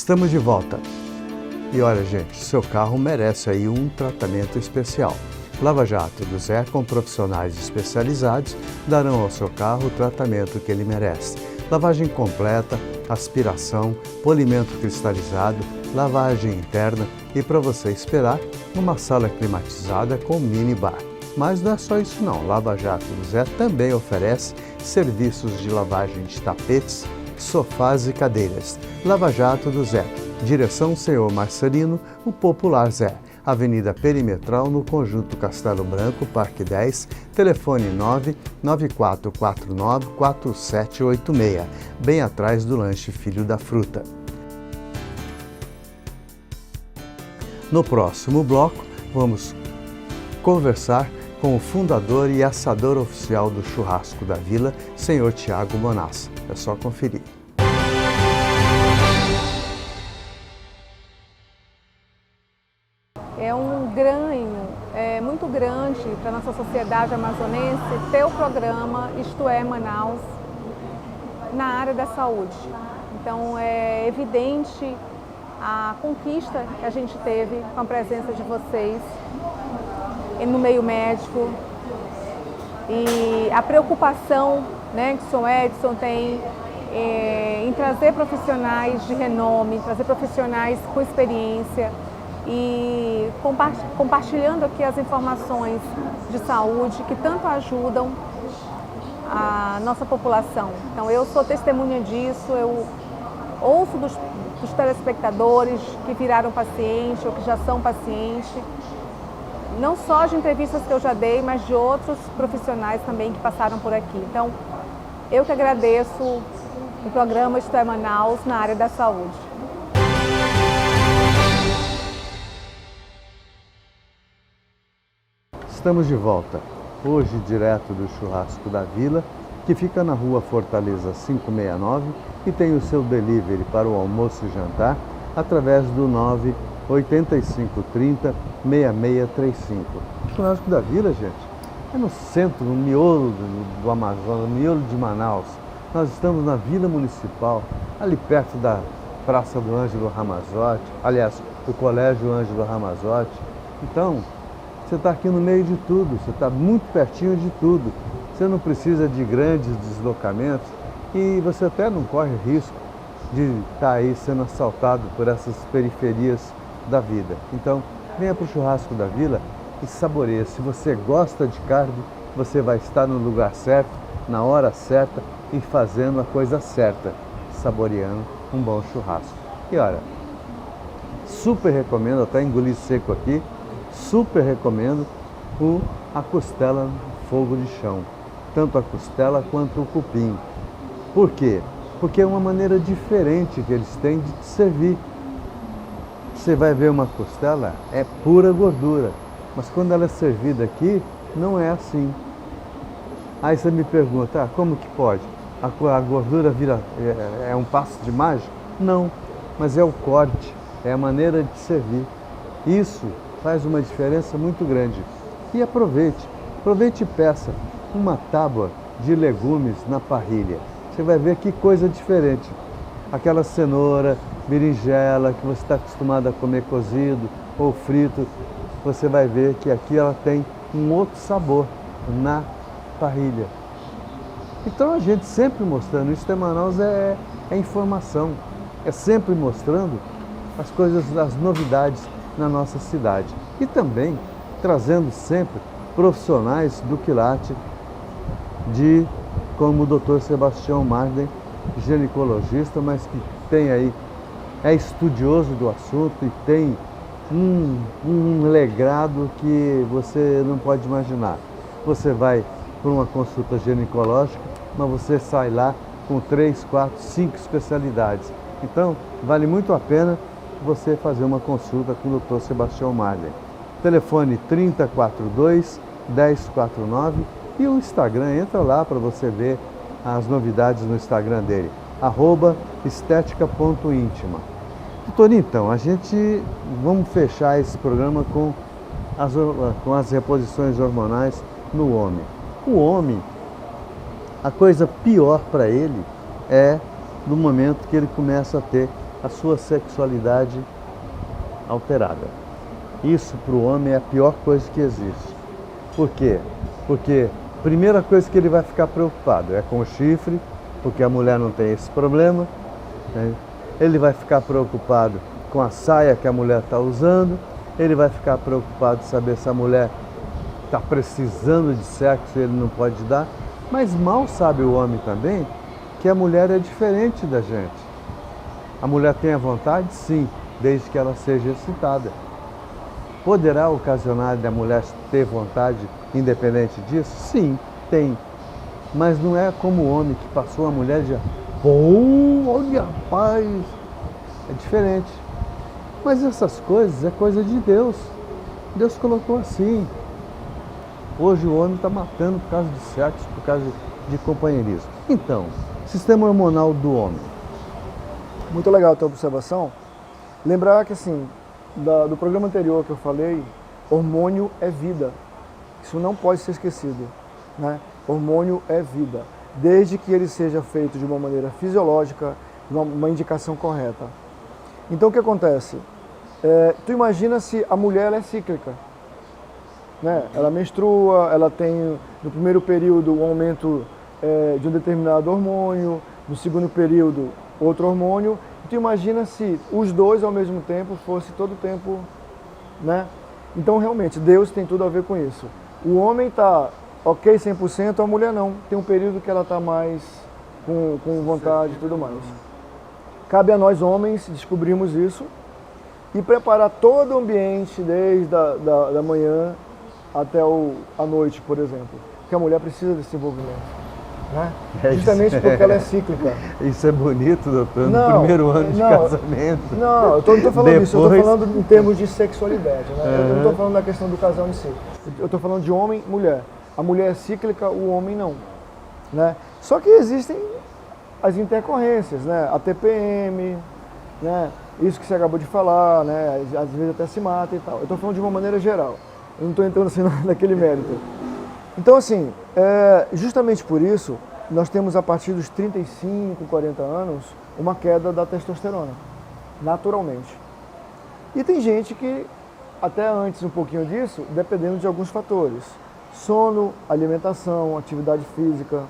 Estamos de volta. E olha, gente, seu carro merece aí um tratamento especial. Lava Jato do Zé, com profissionais especializados, darão ao seu carro o tratamento que ele merece. Lavagem completa, aspiração, polimento cristalizado, lavagem interna e, para você esperar, uma sala climatizada com minibar. Mas não é só isso não, Lava Jato do Zé também oferece serviços de lavagem de tapetes, sofás e cadeiras. Lava Jato do Zé, direção Senhor Marcelino, o Popular Zé, Avenida Perimetral, no Conjunto Castelo Branco, Parque 10, telefone 99449-4786, bem atrás do lanche Filho da Fruta. No próximo bloco, vamos conversar com o fundador e assador oficial do Churrasco da Vila, senhor Tiago Bonassa. É só conferir. É um ganho muito grande para a nossa sociedade amazonense ter o programa Isto é Manaus na área da saúde. Então é evidente a conquista que a gente teve com a presença de vocês no meio médico e a preocupação, né, que o senhor Edson tem em trazer profissionais de renome, trazer profissionais com experiência e compartilhando aqui as informações de saúde que tanto ajudam a nossa população. Então eu sou testemunha disso, eu ouço dos telespectadores que viraram paciente ou que já são paciente, não só de entrevistas que eu já dei, mas de outros profissionais também que passaram por aqui. Então, eu que agradeço o programa Isto é Manaus na área da saúde. Estamos de volta, hoje direto do Churrasco da Vila, que fica na Rua Fortaleza 569 e tem o seu delivery para o almoço e jantar através do 98530-6635. O Churrasco da Vila, gente, é no centro, no miolo do Amazonas, no miolo de Manaus. Nós estamos na Vila Municipal, ali perto da Praça do Ângelo Ramazotti, aliás, do Colégio Ângelo Ramazotti. Então, você está aqui no meio de tudo, você está muito pertinho de tudo. Você não precisa de grandes deslocamentos e você até não corre risco de estar aí sendo assaltado por essas periferias da vida. Então, venha para o Churrasco da Vila e saboreie. Se você gosta de carne, você vai estar no lugar certo, na hora certa e fazendo a coisa certa, saboreando um bom churrasco. E olha, super recomendo, até engoli seco aqui, super recomendo a costela no fogo de chão, tanto a costela quanto o cupim. Por quê? Porque é uma maneira diferente que eles têm de te servir. Você vai ver uma costela, é pura gordura, mas quando ela é servida aqui, não é assim. Aí você me pergunta, como que pode? A gordura é um passo de mágica? Não, mas é o corte, é a maneira de servir. Isso faz uma diferença muito grande. E aproveite e peça uma tábua de legumes na parrilha. Você vai ver que coisa diferente. Aquela cenoura, berinjela que você está acostumado a comer cozido ou frito, você vai ver que aqui ela tem um outro sabor na parrilha. Então a gente sempre mostrando, Isto é Manaus é informação, é sempre mostrando as coisas, as novidades na nossa cidade. E também trazendo sempre profissionais do quilate, como o Dr. Sebastião Marden, ginecologista, mas que tem aí, é estudioso do assunto e tem um legado que você não pode imaginar. Você vai para uma consulta ginecológica, mas você sai lá com 3, 4, 5 especialidades. Então, vale muito a pena você fazer uma consulta com o Dr. Sebastião Marden. Telefone 3042-1049 e o Instagram, entra lá para você ver as novidades no Instagram dele, @estética.íntima. Doutor, então, vamos fechar esse programa com as reposições hormonais no homem. O homem, a coisa pior para ele é no momento que ele começa a ter a sua sexualidade alterada. Isso para o homem é a pior coisa que existe. Por quê? Porque a primeira coisa que ele vai ficar preocupado é com o chifre, porque a mulher não tem esse problema, né? Ele vai ficar preocupado com a saia que a mulher está usando, ele vai ficar preocupado de saber se a mulher está precisando de sexo e ele não pode dar, mas mal sabe o homem também que a mulher é diferente da gente. A mulher tem a vontade? Sim, desde que ela seja excitada. Poderá ocasionar da mulher ter vontade independente disso? Sim, tem. Mas não é como o homem que passou a mulher e já, pô, olha, rapaz, é diferente. Mas essas coisas é coisa de Deus. Deus colocou assim. Hoje o homem está matando por causa de sexo, por causa de companheirismo. Então, sistema hormonal do homem. Muito legal a tua observação. Lembrar que assim, do programa anterior que eu falei, hormônio é vida. Isso não pode ser esquecido, né? Hormônio é vida, desde que ele seja feito de uma maneira fisiológica, uma indicação correta. Então o que acontece? Tu imagina se a mulher ela é cíclica, né? Ela menstrua, ela tem no primeiro período um aumento de um determinado hormônio, no segundo período outro hormônio. Tu imagina se os dois ao mesmo tempo fosse todo o tempo, né? Então realmente Deus tem tudo a ver com isso. O homem está ok 100%, a mulher não. Tem um período que ela está mais com vontade e tudo mais. Cabe a nós homens descobrirmos isso e preparar todo o ambiente desde da manhã até a noite, por exemplo. Porque a mulher precisa desse envolvimento. Né? Justamente porque ela é cíclica. Isso é bonito, doutor, no primeiro ano de casamento. Não, eu não estou falando disso, eu estou falando em termos de sexualidade. Né? Eu não estou falando da questão do casal em si. Eu estou falando de homem e mulher. A mulher é cíclica, o homem não. Né? Só que existem as intercorrências, né? A TPM, né? Isso que você acabou de falar, né? Às vezes até se mata e tal. Eu estou falando de uma maneira geral. Eu não estou entrando assim naquele mérito. Então, assim, justamente por isso, nós temos a partir dos 35, 40 anos, uma queda da testosterona, naturalmente. E tem gente que, até antes um pouquinho disso, dependendo de alguns fatores. Sono, alimentação, atividade física,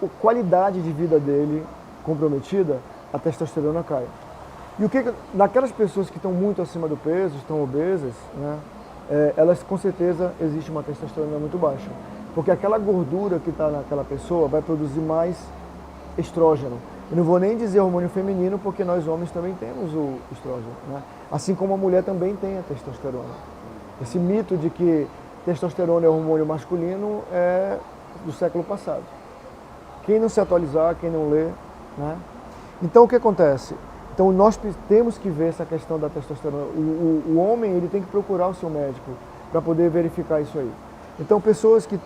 a qualidade de vida dele comprometida, a testosterona cai. E daquelas pessoas que estão muito acima do peso, estão obesas, né? Elas com certeza existe uma testosterona muito baixa, porque aquela gordura que está naquela pessoa vai produzir mais estrógeno. Eu não vou nem dizer hormônio feminino, porque nós homens também temos o estrógeno, né? Assim como a mulher também tem a testosterona. Esse mito de que testosterona é hormônio masculino é do século passado. Quem não se atualizar, quem não lê, né? Então o que acontece? Então nós temos que ver essa questão da testosterona. O homem ele tem que procurar o seu médico para poder verificar isso aí. Então pessoas que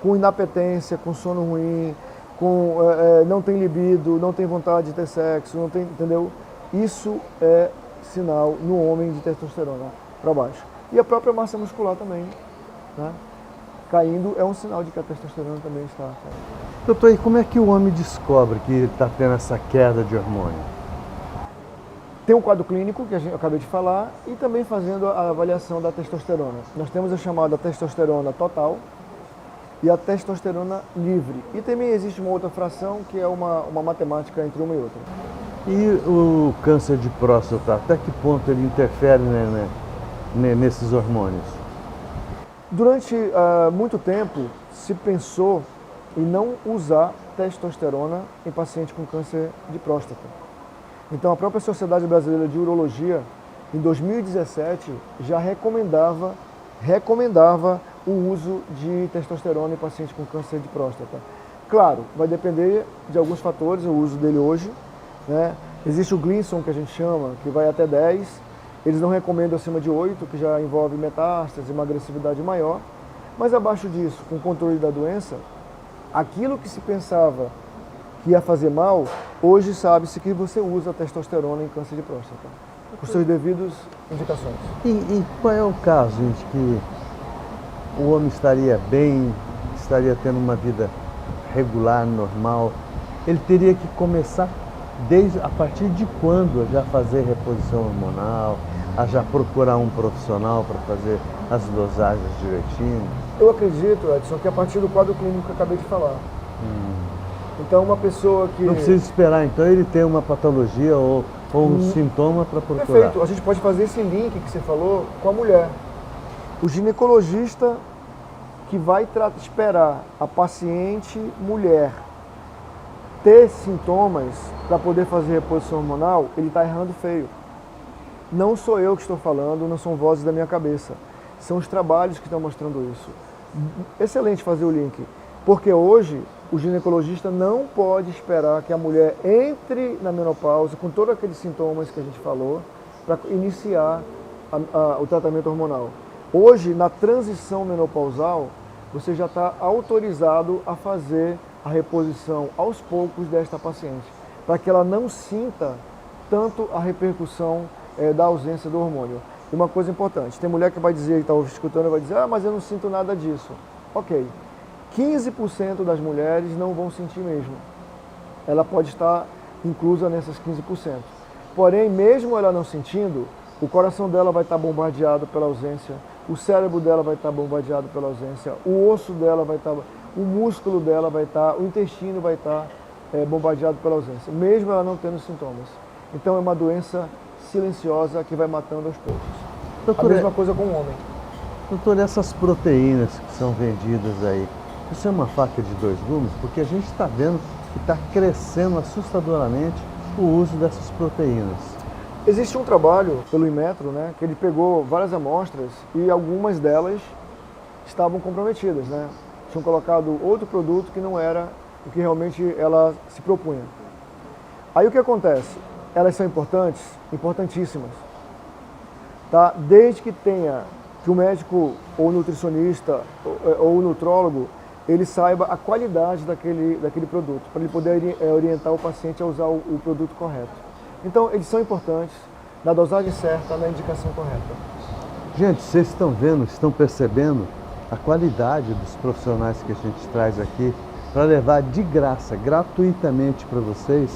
com inapetência, com sono ruim, não tem libido, não tem vontade de ter sexo, não tem, entendeu? Isso é sinal no homem de testosterona para baixo. E a própria massa muscular também, né? Caindo é um sinal de que a testosterona também está caindo. Doutor, e como é que o homem descobre que está tendo essa queda de hormônio? Tem um quadro clínico, que eu acabei de falar, e também fazendo a avaliação da testosterona. Nós temos a chamada testosterona total e a testosterona livre. E também existe uma outra fração, que é uma matemática entre uma e outra. E o câncer de próstata, até que ponto ele interfere, né, nesses hormônios? Durante muito tempo se pensou em não usar testosterona em paciente com câncer de próstata. Então a própria Sociedade Brasileira de Urologia, em 2017, já recomendava o uso de testosterona em paciente com câncer de próstata. Claro, vai depender de alguns fatores, o uso dele hoje, né? Existe o Gleason, que a gente chama, que vai até 10, eles não recomendam acima de 8, que já envolve metástase, uma agressividade maior, mas abaixo disso, com controle da doença, aquilo que se pensava que ia fazer mal, hoje sabe-se que você usa testosterona em câncer de próstata, com seus devidos indicações. E qual é o caso em que o homem estaria bem, estaria tendo uma vida regular, normal? Ele teria que começar a partir de quando já fazer reposição hormonal, a já procurar um profissional para fazer as dosagens direitinho? Eu acredito, Edson, que a partir do quadro clínico que eu acabei de falar. Então, uma pessoa que... Não precisa esperar, então, ele ter uma patologia ou um sintoma para procurar. Perfeito. A gente pode fazer esse link que você falou com a mulher. O ginecologista que vai esperar a paciente mulher ter sintomas para poder fazer reposição hormonal, ele está errando feio. Não sou eu que estou falando, não são vozes da minha cabeça. São os trabalhos que estão mostrando isso. Excelente fazer o link, porque hoje o ginecologista não pode esperar que a mulher entre na menopausa com todos aqueles sintomas que a gente falou para iniciar o tratamento hormonal. Hoje, na transição menopausal, você já está autorizado a fazer a reposição aos poucos desta paciente, para que ela não sinta tanto a repercussão da ausência do hormônio. E uma coisa importante, tem mulher que vai dizer, que está escutando, vai dizer, mas eu não sinto nada disso. Ok, 15% das mulheres não vão sentir mesmo. Ela pode estar inclusa nessas 15%. Porém, mesmo ela não sentindo, o coração dela vai estar bombardeado pela ausência, o cérebro dela vai estar bombardeado pela ausência, o osso dela vai estar, o músculo dela vai estar, o intestino vai estar bombardeado pela ausência, mesmo ela não tendo sintomas. Então é uma doença silenciosa que vai matando aos poucos. Doutor, a mesma coisa com o homem. Doutor, essas proteínas que são vendidas aí, isso é uma faca de dois gumes? Porque a gente está vendo que está crescendo assustadoramente o uso dessas proteínas. Existe um trabalho pelo Inmetro, né, que ele pegou várias amostras e algumas delas estavam comprometidas, né? Tinham colocado outro produto que não era o que realmente ela se propunha. Aí o que acontece? Elas são importantes, importantíssimas, tá? Desde que o médico ou nutricionista ou o nutrólogo ele saiba a qualidade daquele produto, para ele poder orientar o paciente a usar o produto correto. Então, eles são importantes, na dosagem certa, na indicação correta. Gente, vocês estão vendo, estão percebendo a qualidade dos profissionais que a gente traz aqui para levar de graça, gratuitamente para vocês,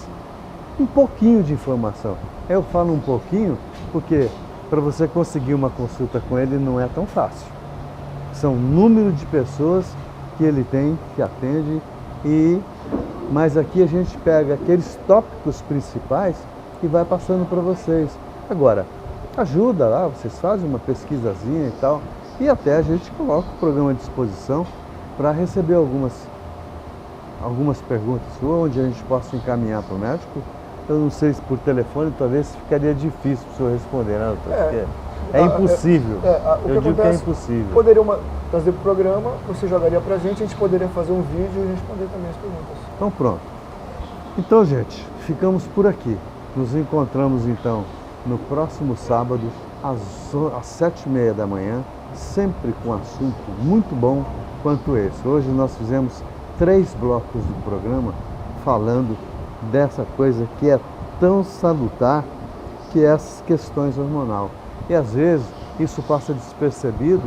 um pouquinho de informação. Eu falo um pouquinho porque para você conseguir uma consulta com ele não é tão fácil. São número de pessoas que ele tem, que atende, mas aqui a gente pega aqueles tópicos principais e vai passando para vocês. Agora, ajuda lá, vocês fazem uma pesquisazinha e tal, e até a gente coloca o programa à disposição para receber algumas perguntas suas, onde a gente possa encaminhar para o médico. Eu não sei se por telefone talvez ficaria difícil para o senhor responder, né, doutor? Porque é impossível. Eu digo que é impossível. Poderiam trazer para o programa, você jogaria para a gente poderia fazer um vídeo e responder também as perguntas. Então pronto. Então, gente, ficamos por aqui. Nos encontramos então no próximo sábado, às 7h30 da manhã, sempre com um assunto muito bom quanto esse. Hoje nós fizemos 3 blocos do programa falando dessa coisa que é tão salutar, que é essas questões hormonais. E às vezes isso passa despercebido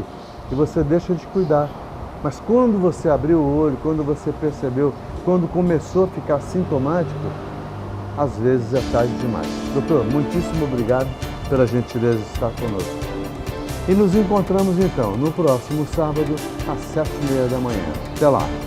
e você deixa de cuidar. Mas quando você abriu o olho, quando você percebeu, quando começou a ficar sintomático, às vezes é tarde demais. Doutor, muitíssimo obrigado pela gentileza de estar conosco. E nos encontramos então no próximo sábado, às 7h30 da manhã. Até lá!